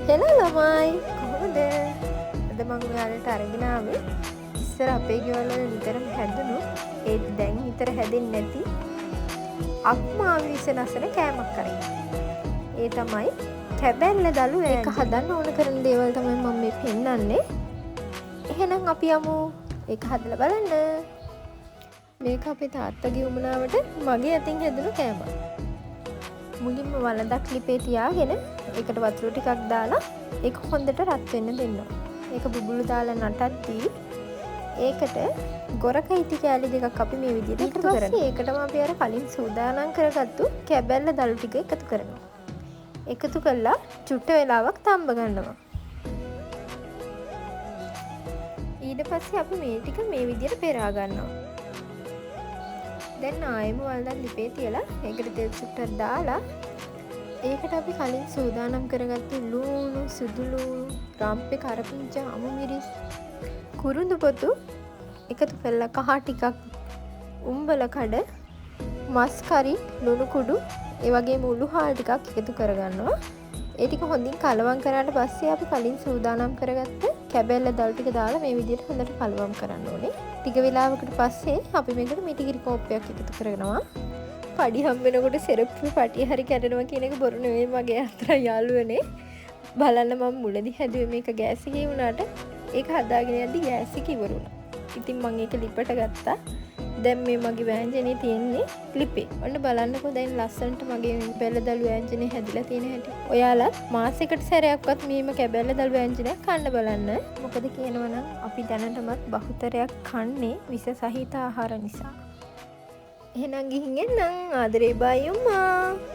හෙලා ළමයි කොහොමද? අද මම ඔයාලට අරගෙන ආවේ ඉස්සර අපේ ගෙවල් වල නිතරම හැදුණු ඒත් දැන් නිතර හැදෙන්නේ නැති අක්මාවිස නැසන කෑමක් කරේ. ඒ තමයි කැබැල්ල දළු වෑංජනේ. ඒක හදන්න ඕන කරන දේවල් තමයි මම මේ පෙන්නන්නේ. එහෙනම් අපි යමු ඒක හදලා බලන්න. මේක අපේ තාත්තගේ උමනාවට මගේ අතින් හැදුණු කෑමක්. මුලින්ම වලදක් ලිපේ තියාගෙන ඒකට වතුර ටිකක් දාලා ඒක හොඳට රත් වෙන්න දෙන්න. ඒක බුබුලු දාලා නටද්දී ඒකට ගොරක ඉටි කෑලි දෙකක් අපි මේ විදිහට එකතු කරනවා. ඒකටම අපි අර කලින් සූදානම් කරගත්තු කැබැල්ල දළු ටික එකතු කරනවා. එකතු කළා චුට්ට වෙලාවක් තම්බ ගන්නවා. ඊට පස්සේ අපි මේ ටික මේ විදිහට පෙරා ගන්නවා. දැන් ආයෙම වලදක් ලිපේ තියලා ඒකට තෙල් චුට්ටක් දාලා ඒකට අපි කලින් සූදානම් කරගත්තු ලූණු, සුදු ලූණු, රම්පේ කරපිංචා, අමු මිරිස්, කුරුඳු පොතු එකතු කරලා කහ ටිකක්, උම්බල කඩ, මස් කරි, ලුණු කුඩු, ඒ වගේම උළු හාල් ටිකක් එකතු කරගන්නවා. ඒ ටික හොඳින් කලවම් කරාට පස්සේ අපි කලින් සූදානම් කරගත්ත කැබැල්ල දළු ටික දාලා මේ විදිහට හොඳට කලවම් කරන්න ඕනේ. ටික වෙලාවකට පස්සේ අපි මේකට මිටිකිරි කෝප්පයක් එකතු කරනවා. පඩි හම්බෙනකොට සෙරප්පු පටිය හරි කැඩෙනවා කියන එක බොරු නෙවෙයි මගේ අතර යාළුවනේ. බලන්න මම මුලදී හැදුවේ මේක ගෑස් එකේ වුණාට ඒක හදාගෙන යද්දි ගෑස් එක ඉවර වුණා. ඉතින් මම ඒක ලිපට ගත්තා. දැන් මේ මගේ වෑංජනේ තියෙන්නේ ලිපේ. ඔන්න බලන්නකෝ දැන් ලස්සනට මගේ කැබැල්ල දළු වෑංජනේ හැදිලා තියෙන හැටි. ඔයාලත් මාසෙකට සැරයක්වත් මේම කැබැල්ල දළු වෑංජනයක් කන්න බලන්න. මොකද කියනවනම් අපි දැනටමත් බහුතරයක් කන්නේ විස සහිත ආහාර නිසා. එහෙනම් ගිහින් එන්නම් ආදරේ බයි අම්මා.